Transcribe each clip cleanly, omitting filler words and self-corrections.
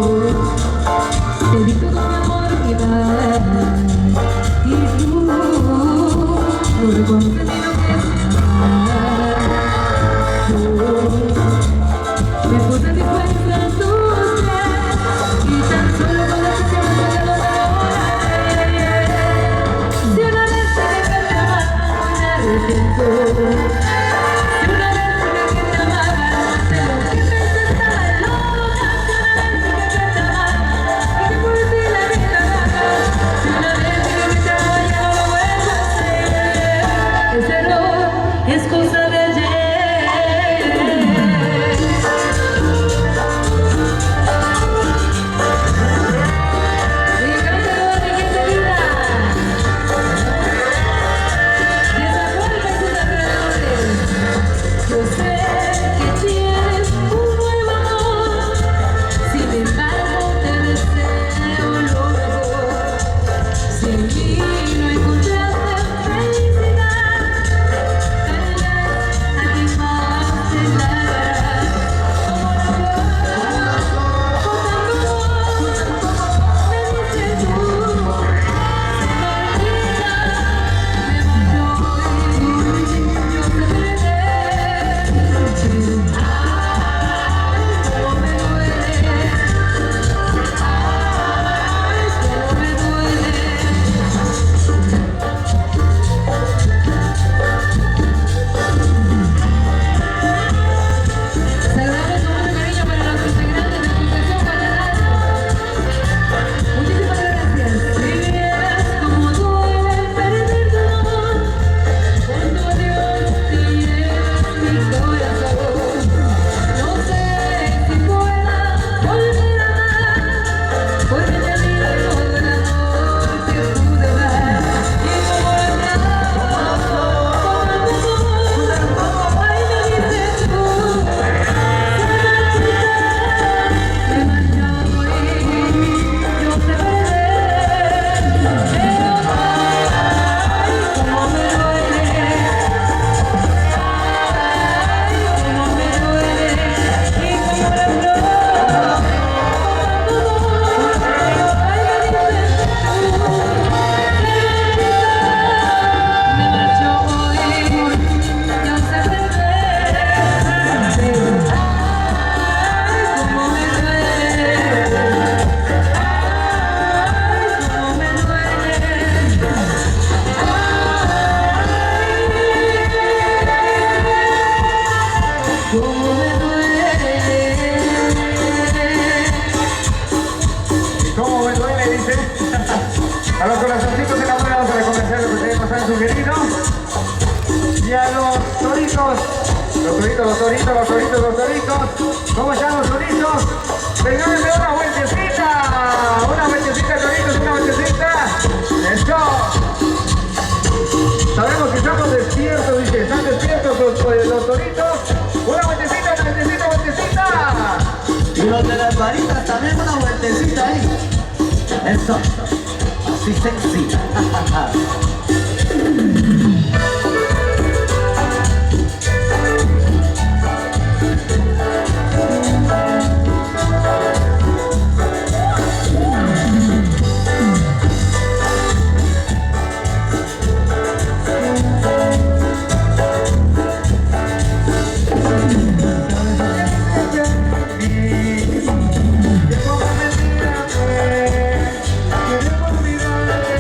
Te di todo mi amor y dar, y tú no reconoces ni lo que es amar. Tú me pones mi cuenta en tus pies y tan solo con la que me saca los amores. Si una vez te dejé de amar, me arrepiento. Si una vez te dejé de amar, sé lo que pensé, estaba loca. Si una vez te dejé de amar y que por ti la vida gana. Si una vez te dejé de amar, ya no lo vuelvo a hacer. Ese error es cosa de ayer. Yo sé que tienes un nuevo amor, sin embargo te deseo lo mejor. Si en mí no encontraste felicidad, tal vez alguien más te la dará. Como la flor, con tanto amor, me dices tú, se me olvida, me marcho hoy, yo te veré. Saludamos con mucho cariño para los integrantes de Asociación Guadalajara. Muchísimas gracias. Si vieras cómo duele perder tu amor, por tu adiós te llevas mi corazón. No sé si pueda volver a amar, porque te di todo el amor que pude dar. Y como el ay, me dices tú, me marcho hoy, yo te veré. Pero ay, cómo me duele, ay, cómo me duele. Y como la flor, ay, me dices tú, me marcho hoy, yo te veré. Pero ay, cómo me duele, ay, cómo me duele. Cómo me duele. ¿Cómo me duele? Dice. A los corazoncitos enamorados para comenzar lo que ustedes nos han sugerido. Y a los toritos. Los toritos. ¿Cómo están los toritos? Regálenme una vueltecita. Una vueltecita, toritos, una vueltecita. Eso. Sabemos que estamos despiertos, dice. ¿Están despiertos los toritos? Una vueltecita. Y los de las varitas también una vueltecita ahí. Eso. Así sexy. Queremos olvidarte,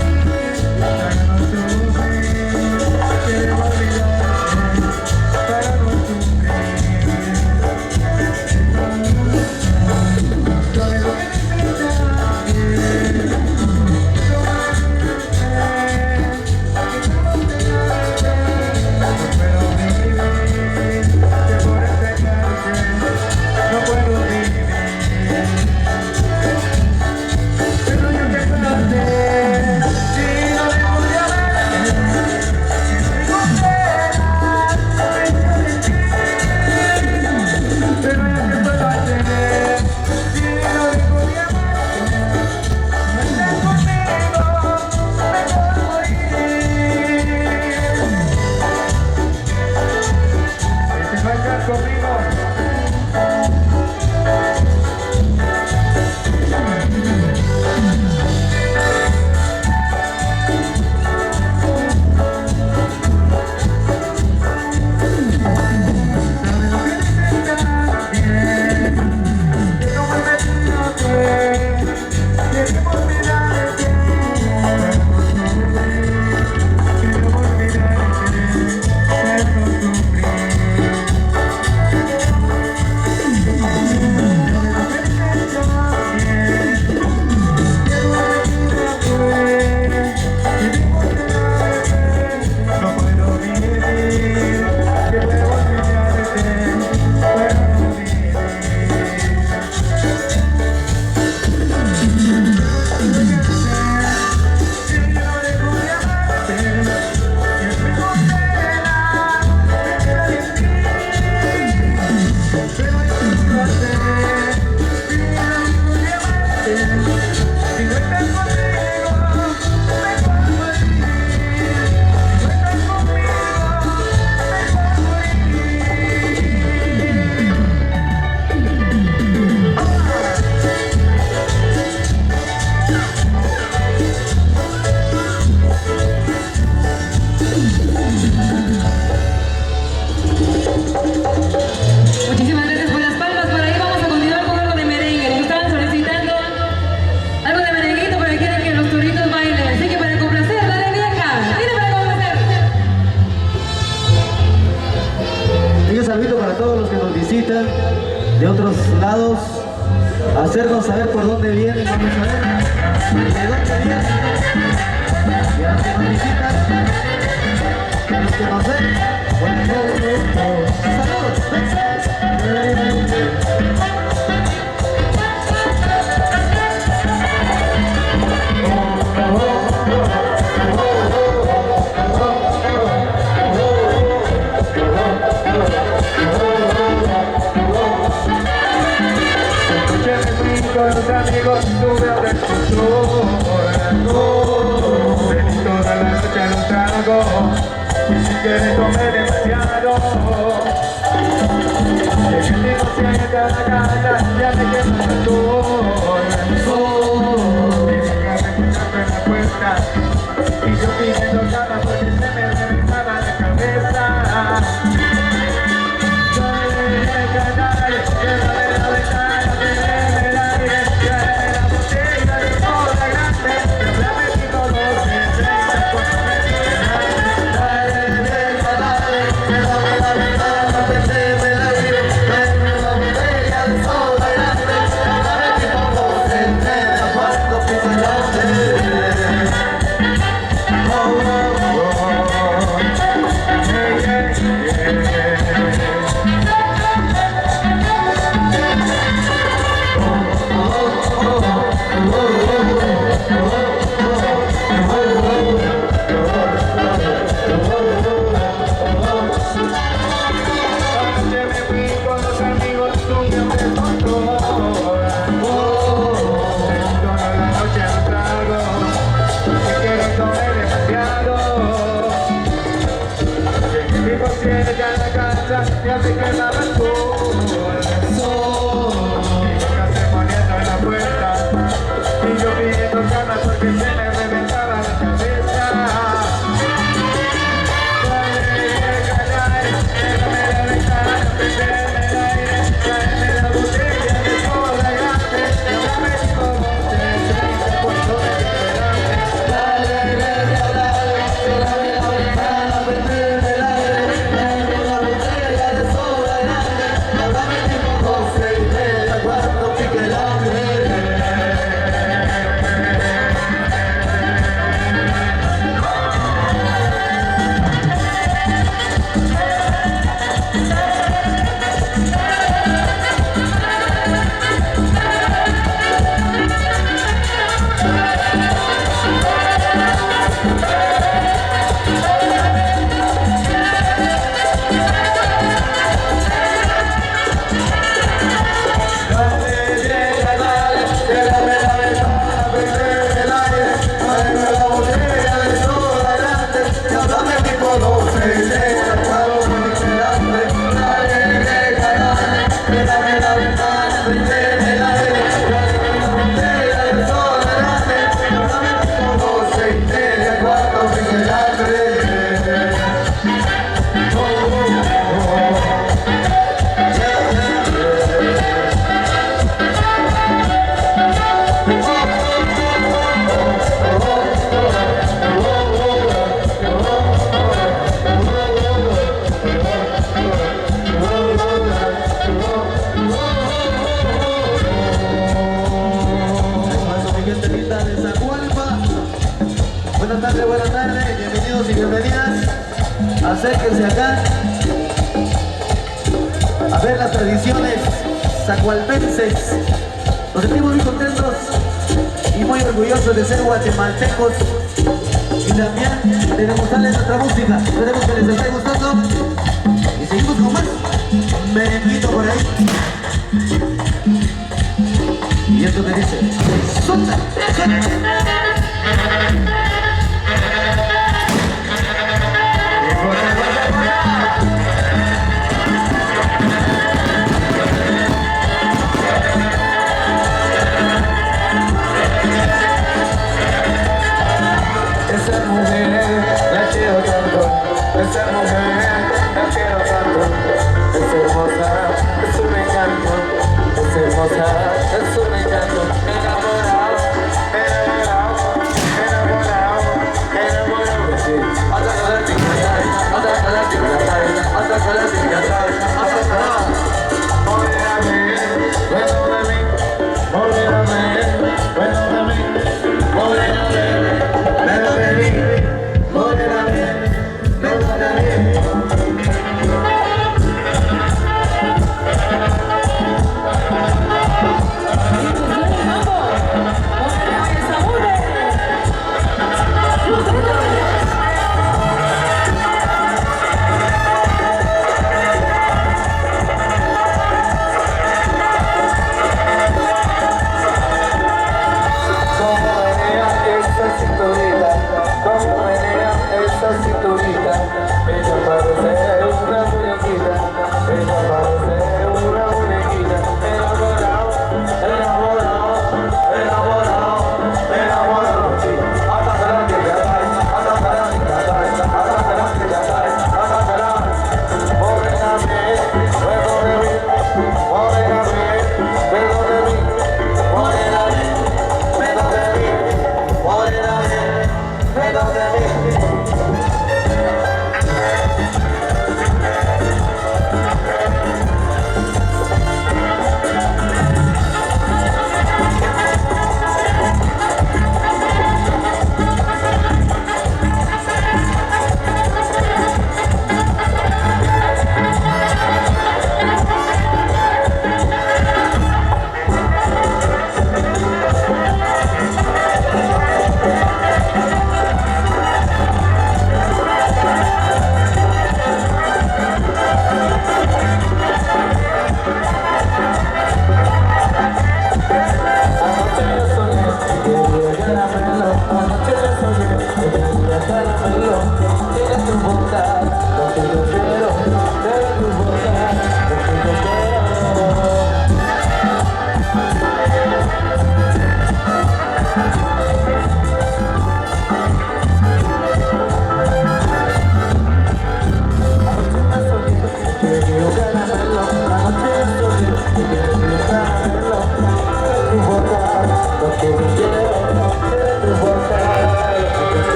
conocernos, saber por dónde vienen, vamos a ver de dónde vienen. Y a los que nos visitan, y a los que nos ven, buenas noches, saludos. Con los amigos tuve a ver tu Vení toda la noche a los tragos y si quieres tomé demasiado. Llegué tipo siete a la casa, ya me quema el sol. Mi hija me escuchando en la puerta y yo pidiendo cama porque se me reventaba la cabeza. Dale, llévame la ventana, prendeme el aire, tráeme la botella de soda grande, háblame tipo 12:30 cuando me digas. Dale, llévame la ventana, prendeme el aire, tráeme la botella de soda grande, háblame tipo 12:30 cuando pisa la ya la casa, ya me quemaba el sol. Mi boca se poniendo en la puerta y yo pidiendo cama porque se me reventaba la cabeza. Dale, déjame la ventana, prendeme el aire, tráeme la botella de soda grande, y háblame tipo 12:30 cuando me digas. Dale, tráeme la ventana, prendeme el aire, tráeme la botella de soda grande, háblame tipo 12:30 cuando pique el hambre. Buenas tardes, bienvenidos y bienvenidas. Acérquense acá a ver las tradiciones zacualpenses. Nos sentimos muy contentos y muy orgullosos de ser guatemaltecos y también de demostrarles nuestra música. Esperemos que les esté gustando y seguimos con más merenguito por ahí. Y esto que dice, ¡suelta! Esa mujer la quiero tanto, esa mujer la quiero tanto, es hermosa, es un encanto, es hermosa, es un encanto, enamorado, enamorado, enamorado.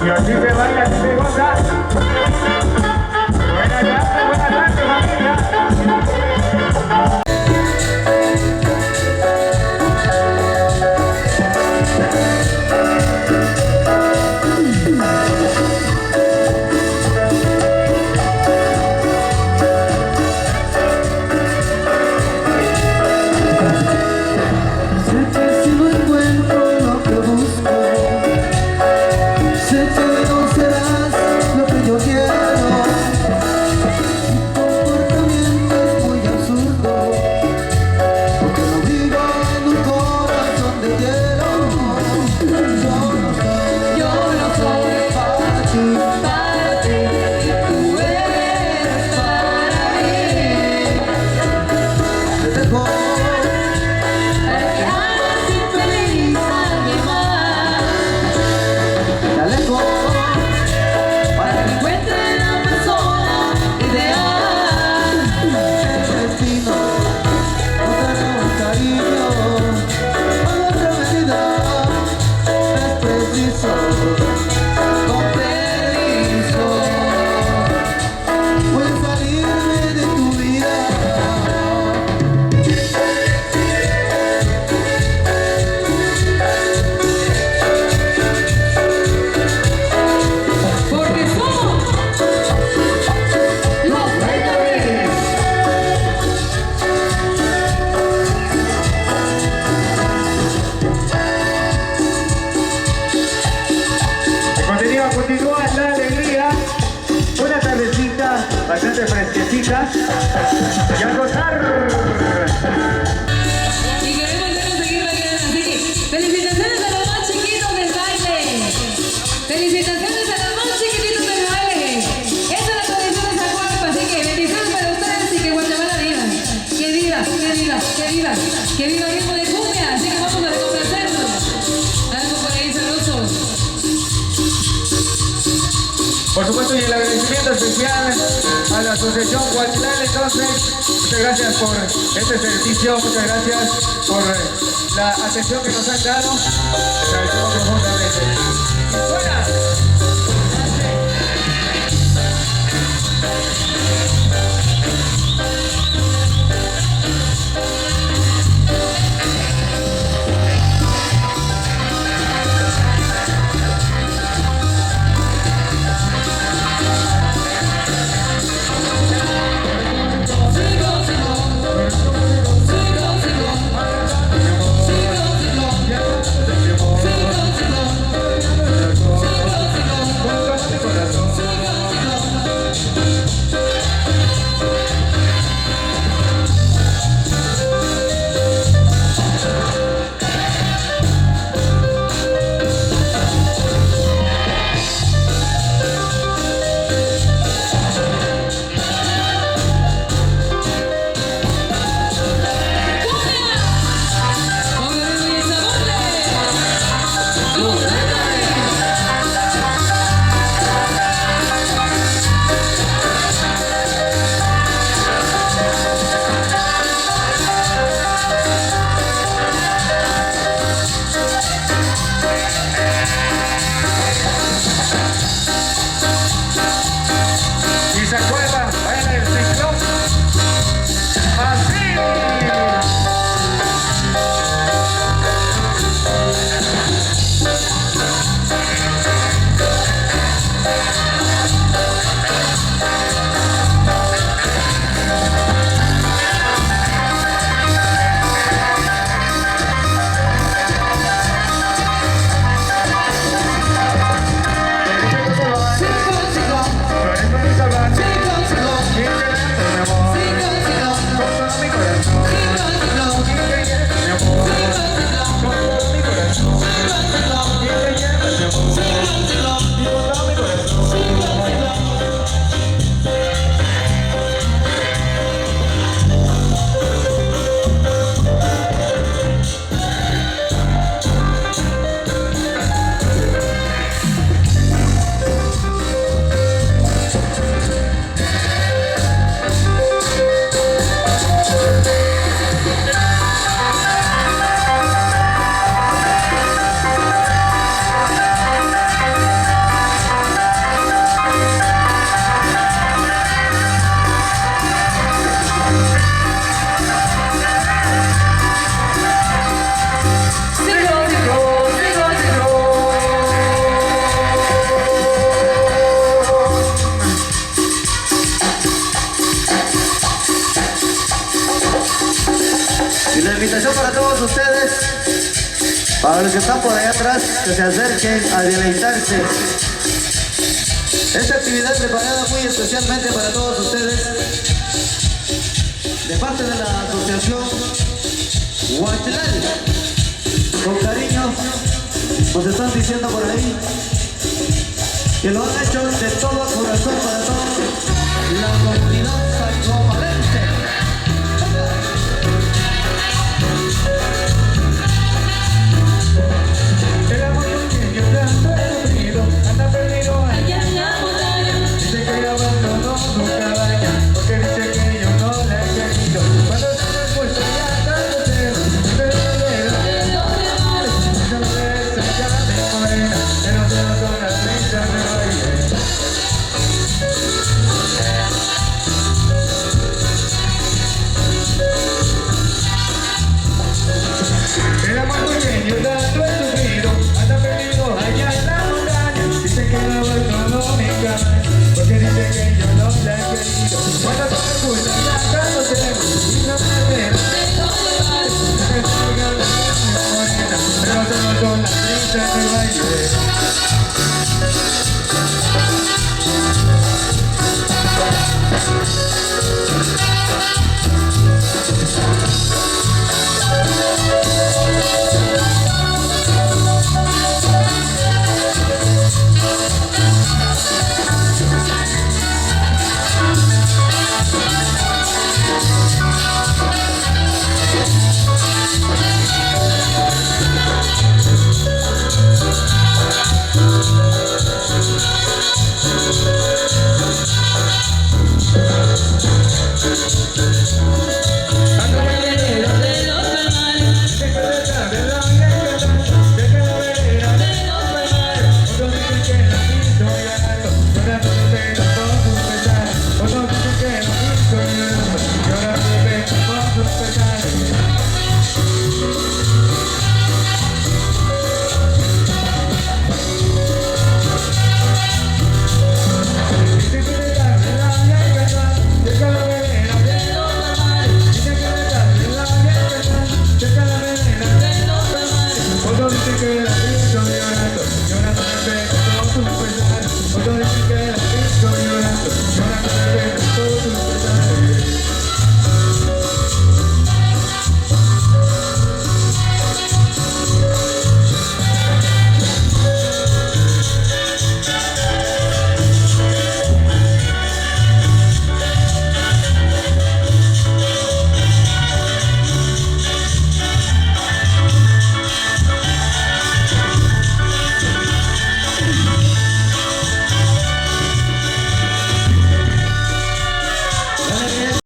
Y así se baila, así se goza. Buenas tardes, familia. Sé que si no encuentro lo que busco, sé que no serás lo que yo quiero. Tu comportamiento es muy absurdo, porque no vivo en un corazón de hielo. Yo no soy para ti, y tú eres para mí. Te dejo para que hagas infeliz a alguien más, te alejo para que encuentre la persona ideal. el destino, no tenemos cariño, a nuestra medida es preciso, con permiso, voy a salirme de tu vida. Porque somos los Reyes. Continúa la alegría. Una tardecita bastante fresquecita. Y a gozar. Y queremos seguir bailando, así que felicitaciones a los más chiquitos del baile. Felicitaciones a los más chiquititos del baile. Esa es la tradición de San Juan, así que bendiciones para ustedes y que Guatemala viva. Que viva, que viva, que viva, que viva el ritmo de cumbia. Así que vamos a recomplacernos. Algo por ahí sabroso. Por supuesto, y el agradecimiento especial a la Asociación Huachitlán. Entonces, muchas gracias por este servicio, muchas gracias por la atención que nos han dado. Les agradecemos profundamente. ¡Buenas! Sigo, sigo, sigo, sigo, sigo, sigo, todos ustedes, para los que están por allá atrás, que se acerquen a deleitarse. Esta actividad preparada muy especialmente para todos ustedes, de parte de la asociación Huachlal. Con cariño nos están diciendo por ahí que lo han hecho de todo corazón para toda la comunidad sancomalense. El amor que tanto he sufrido, anda perdido allá en la montaña. Dice que abandonó su cabaña, porque dice que yo no la he querido. Cuando se me puso ya tanto cero, pero no quiero no me saca de morena, pero solo con las risas me bailé. El amor pequeño tanto he sufrido, anda perdido allá en la montaña. Dice que no abandonó mi cama, porque dice que yo no la he querido. Cuando se me puso ya tanto cero, y no me quiero me saca de morena, pero solo con las risas me bailé.